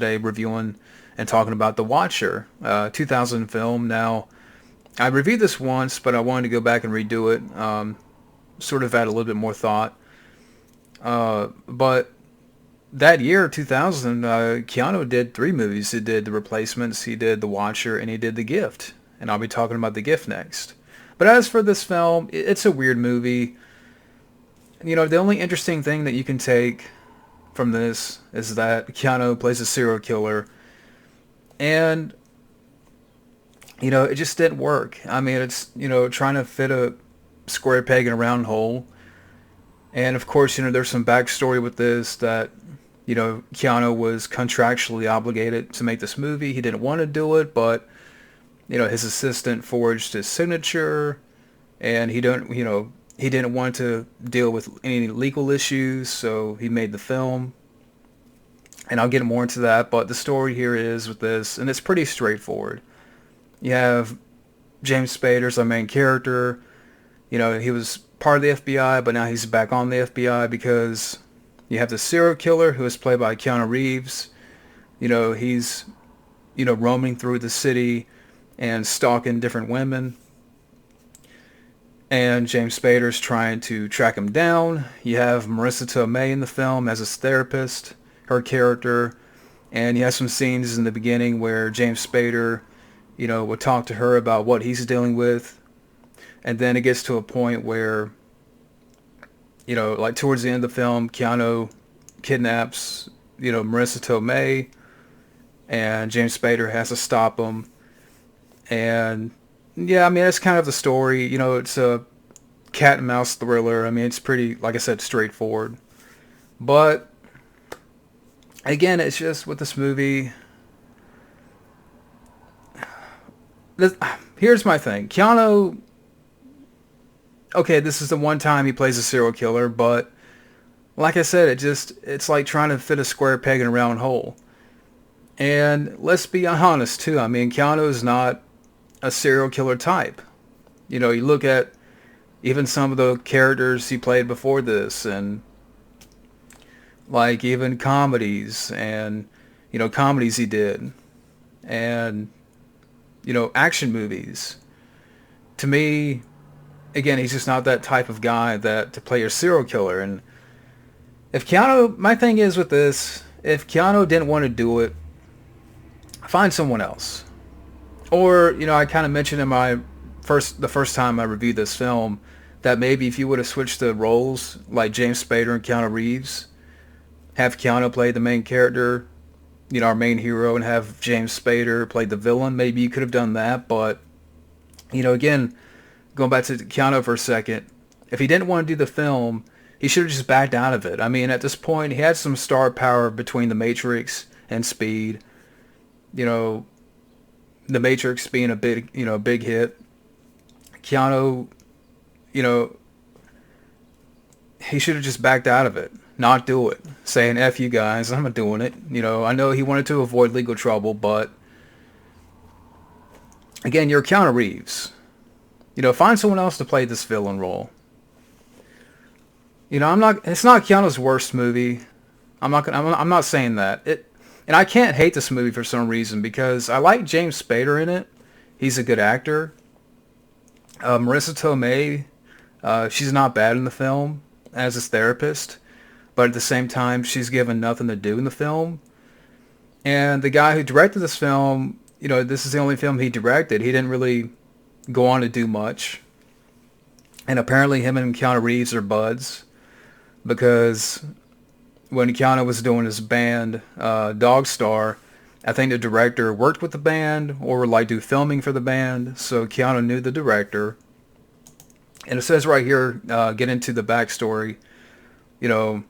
today reviewing and talking about The Watcher, 2000 film. Now, I reviewed this once, but I wanted to go back and redo it. Sort of add a little bit more thought. But that year, 2000, Keanu did 3 movies. He did The Replacements, he did The Watcher, and he did The Gift. And I'll be talking about The Gift next. But as for this film, it's a weird movie. You know, the only interesting thing that you can take from this is that Keanu plays a serial killer. And, you know, it just didn't work. I mean, it's, you know, trying to fit a square peg in a round hole. And, of course, you know, there's some backstory with this that, you know, Keanu was contractually obligated to make this movie. He didn't want to do it, but, you know, his assistant forged his signature. And he didn't want to deal with any legal issues, so he made the film. And I'll get more into that, but the story here is with this, and it's pretty straightforward. You have James Spader as our main character. You know, he was part of the FBI, but now he's back on the FBI because you have the serial killer who is played by Keanu Reeves. You know, he's, you know, roaming through the city and stalking different women. And James Spader's trying to track him down. You have Marisa Tomei in the film as his therapist, her character. And you have some scenes in the beginning where James Spader, you know, would talk to her about what he's dealing with. And then it gets to a point where, you know, like towards the end of the film, Keanu kidnaps, you know, Marisa Tomei. And James Spader has to stop him. And yeah, I mean, it's kind of the story. You know, it's a cat and mouse thriller. I mean, it's pretty, like I said, straightforward. But, again, it's just with this movie. Here's my thing. Keanu, okay, this is the one time he plays a serial killer, but, like I said, it's like trying to fit a square peg in a round hole. And let's be honest, too. I mean, Keanu is not a serial killer type. You know, you look at even some of the characters he played before this, and like even comedies, and you know, comedies he did, and you know, action movies. To me, again, he's just not that type of guy that to play a serial killer. And if Keanu, my thing is with this, if Keanu didn't want to do it, find someone else. Or, you know, I kind of mentioned in the first time I reviewed this film that maybe if you would have switched the roles, like James Spader and Keanu Reeves, have Keanu play the main character, you know, our main hero, and have James Spader play the villain, maybe you could have done that. But, you know, again, going back to Keanu for a second, if he didn't want to do the film, he should have just backed out of it. I mean, at this point, he had some star power between The Matrix and Speed. You know, The Matrix being a big hit. Keanu, you know, he should have just backed out of it, not do it, saying "F you guys, I'm not doing it." You know, I know he wanted to avoid legal trouble, but again, you're Keanu Reeves. You know, find someone else to play this villain role. You know, it's not Keanu's worst movie. I'm not saying that. And I can't hate this movie for some reason because I like James Spader in it. He's a good actor. Marisa Tomei, she's not bad in the film as his therapist, but at the same time, she's given nothing to do in the film. And the guy who directed this film, you know, this is the only film he directed. He didn't really go on to do much. And apparently him and Keanu Reeves are buds because when Keanu was doing his band, Dog Star, I think the director worked with the band or would like do filming for the band, so Keanu knew the director. And it says right here, get into the backstory. You know,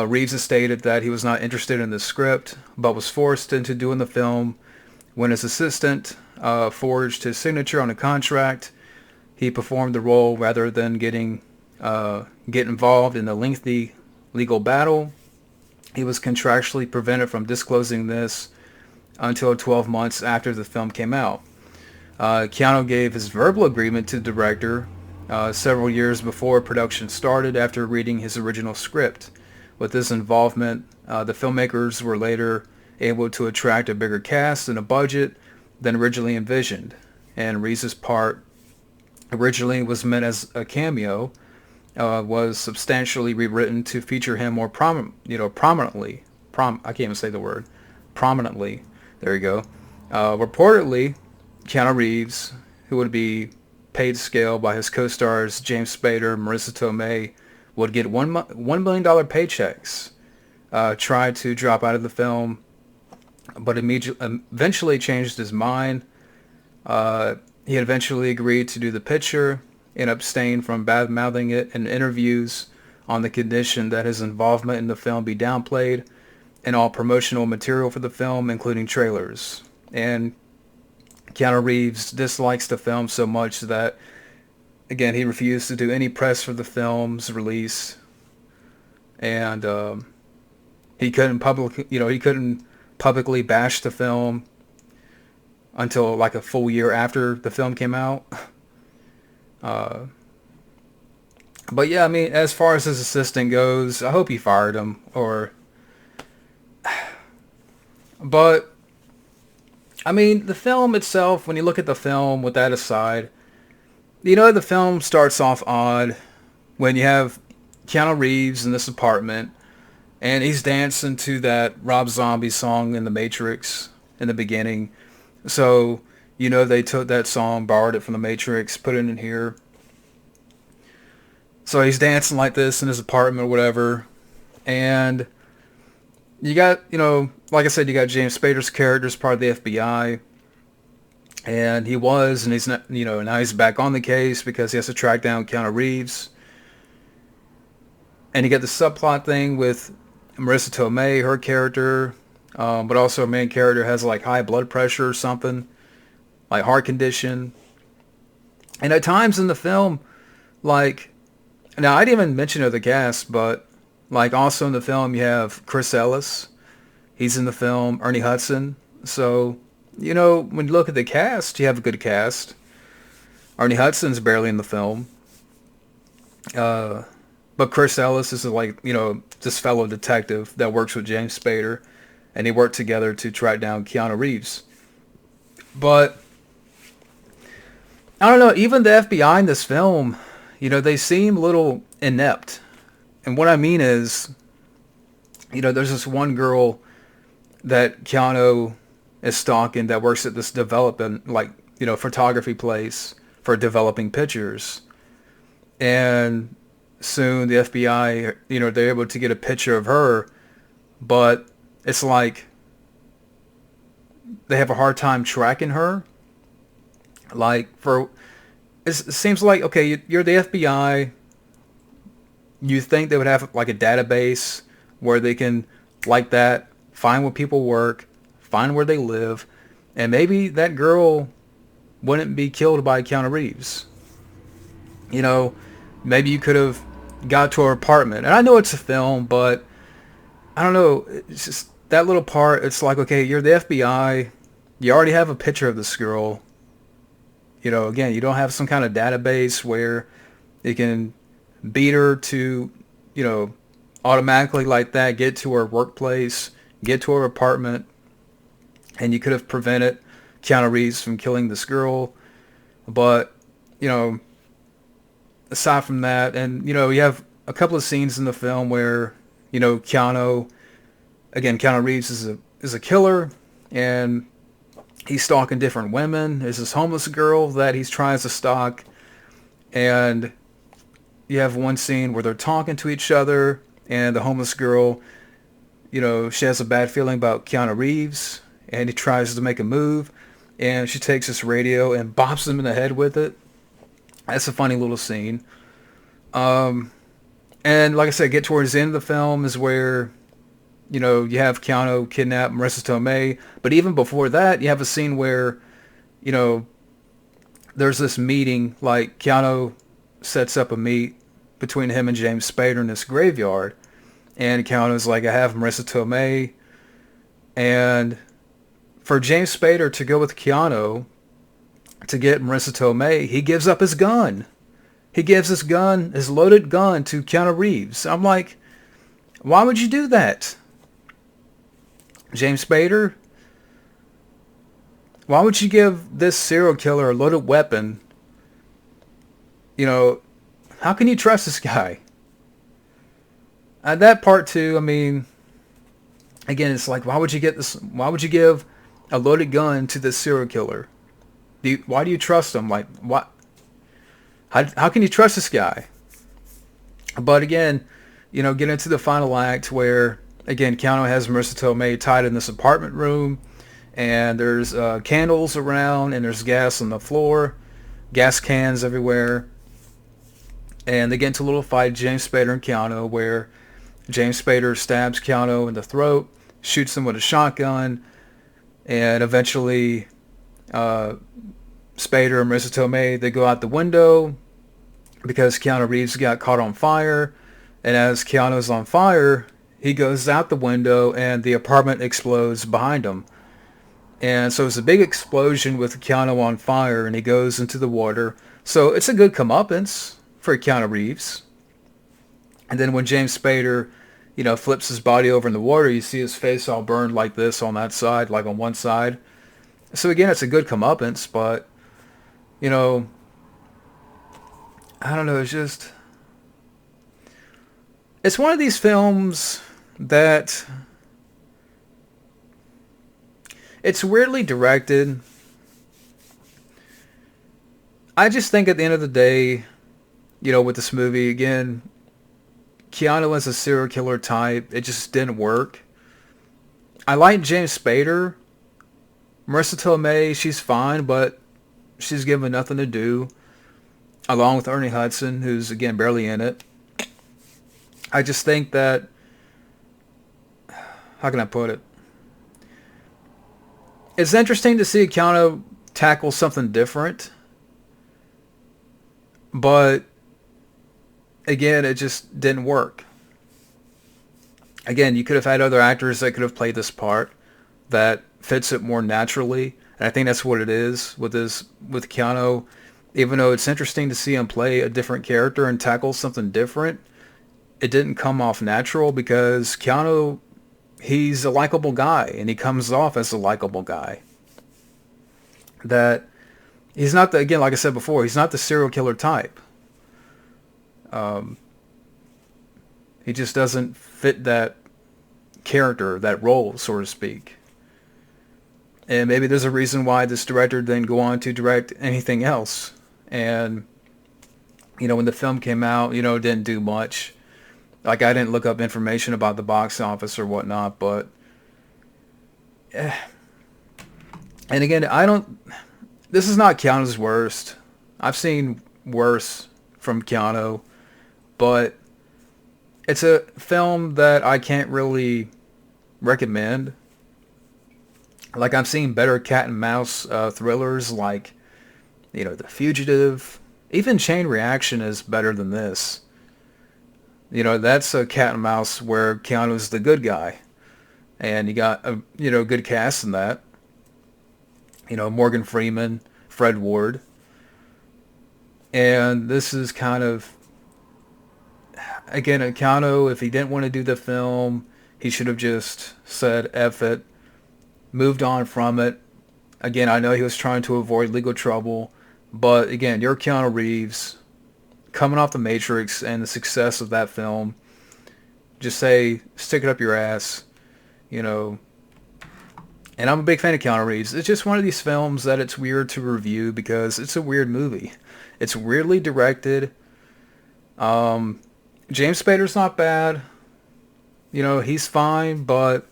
Reeves has stated that he was not interested in the script, but was forced into doing the film when his assistant forged his signature on a contract. He performed the role rather than get involved in a lengthy legal battle. He was contractually prevented from disclosing this until 12 months after the film came out. Keanu gave his verbal agreement to the director several years before production started after reading his original script. With this involvement, the filmmakers were later able to attract a bigger cast and a budget than originally envisioned. And Reeves' part originally was meant as a cameo, was substantially rewritten to feature him more prominently. I can't even say the word. Prominently. There you go. Reportedly, Keanu Reeves, who would be paid scale by his co-stars James Spader, Marisa Tomei, would get $1 million paychecks. Tried to drop out of the film, but eventually changed his mind. He eventually agreed to do the picture and abstained from bad-mouthing it in interviews on the condition that his involvement in the film be downplayed and all promotional material for the film, including trailers. And Keanu Reeves dislikes the film so much that, again, he refused to do any press for the film's release, and he couldn't publicly bash the film until like a full year after the film came out. But yeah, I mean, as far as his assistant goes, I hope he fired him, but I mean, the film itself, when you look at the film with that aside, the film starts off odd when you have Keanu Reeves in this apartment and he's dancing to that Rob Zombie song in The Matrix in the beginning. So, they took that song, borrowed it from The Matrix, put it in here. So he's dancing like this in his apartment or whatever. And you got, like I said, you got James Spader's character as part of the FBI. And he's not, now he's back on the case because he has to track down Keanu Reeves. And you get the subplot thing with Marisa Tomei, her character, but also her main character has like high blood pressure or something, like heart condition. And at times in the film, like, now I didn't even mention other cast, but like also in the film you have Chris Ellis. He's in the film. Ernie Hudson. So, when you look at the cast, you have a good cast. Ernie Hudson's barely in the film. But Chris Ellis is like, this fellow detective that works with James Spader. And they work together to track down Keanu Reeves. But, I don't know, even the FBI in this film, they seem a little inept. And what I mean is, there's this one girl that Keanu is stalking that works at this development, photography place for developing pictures. And soon the FBI, they're able to get a picture of her, but it's like they have a hard time tracking her. It seems like, okay, you're the FBI. You think they would have like a database where they can, like that, find where people work, find where they live, and maybe that girl wouldn't be killed by Keanu Reeves. Maybe you could have got to her apartment. And I know it's a film, but I don't know. It's just that little part. It's like, okay, you're the FBI. You already have a picture of this girl. Again, you don't have some kind of database where you can beat her to, automatically like that, get to her workplace, get to her apartment, and you could have prevented Keanu Reeves from killing this girl. But, aside from that, and, you have a couple of scenes in the film where, Keanu Reeves is a killer, and he's stalking different women. There's this homeless girl that he's trying to stalk, and you have one scene where they're talking to each other, and the homeless girl, she has a bad feeling about Keanu Reeves, and he tries to make a move, and she takes this radio and bops him in the head with it. That's a funny little scene. And like I said, get towards the end of the film is where, you have Keanu kidnap Marisa Tomei. But even before that, you have a scene where, there's this meeting, like Keanu sets up a meet between him and James Spader in this graveyard. And Keanu's like, I have Marisa Tomei. And for James Spader to go with Keanu to get Marisa Tomei, he gives up his gun. He gives his gun, his loaded gun, to Keanu Reeves. I'm like, why would you do that? James Spader, why would you give this serial killer a loaded weapon? You know, how can you trust this guy? That part too, I mean, again, it's like, why would you get this? Why would you give a loaded gun to this serial killer? Why do you trust him? Like, what? How can you trust this guy? But again, get into the final act where, again, Keanu has Marisa Tomei tied in this apartment room, and there's candles around, and there's gas on the floor, gas cans everywhere. And they get into a little fight, James Spader and Keanu, where James Spader stabs Keanu in the throat, shoots him with a shotgun, and eventually Spader and Marisa Tomei, they go out the window because Keanu Reeves got caught on fire. And as Keanu's on fire, he goes out the window and the apartment explodes behind him. And so it's a big explosion with Keanu on fire, and he goes into the water. So it's a good comeuppance for Keanu Reeves. And then when James Spader, flips his body over in the water, you see his face all burned like this on that side, like on one side. So again, it's a good comeuppance, but, I don't know, it's one of these films that it's weirdly directed. I just think at the end of the day, with this movie, again, Keanu as a serial killer type, it just didn't work. I like James Spader. Marisa Tomei, she's fine, but she's given nothing to do. Along with Ernie Hudson, who's, again, barely in it. I just think that, how can I put it? It's interesting to see Keanu tackle something different. But, again, it just didn't work. Again, you could have had other actors that could have played this part that fits it more naturally. And I think that's what it is with Keanu. Even though it's interesting to see him play a different character and tackle something different, it didn't come off natural because Keanu, he's a likable guy, and he comes off as a likable guy. That he's not again, like I said before, he's not the serial killer type. He just doesn't fit that character, that role, so to speak. And maybe there's a reason why this director didn't go on to direct anything else. And, when the film came out, it didn't do much. Like, I didn't look up information about the box office or whatnot, but... And again, this is not Keanu's worst. I've seen worse from Keanu, but it's a film that I can't really recommend. Like, I've seen better cat and mouse thrillers like, The Fugitive. Even Chain Reaction is better than this. That's a cat and mouse where Keanu's the good guy. And you got a, good cast in that. Morgan Freeman, Fred Ward. And this is kind of, again, Keanu, if he didn't want to do the film, he should have just said, F it, moved on from it. Again, I know he was trying to avoid legal trouble, but again, you're Keanu Reeves, coming off The Matrix and the success of that film. Just say, stick it up your ass, And I'm a big fan of Keanu Reeves. It's just one of these films that it's weird to review because it's a weird movie. It's weirdly directed. James Spader's not bad. He's fine, but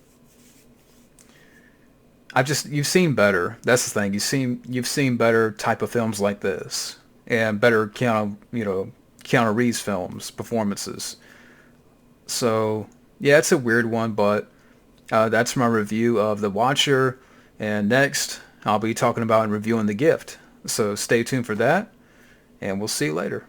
you've seen better. That's the thing. You've seen better type of films like this, and better Keanu Reeves films, performances. So yeah, it's a weird one, but that's my review of The Watcher. And next, I'll be talking about and reviewing The Gift. So stay tuned for that, and we'll see you later.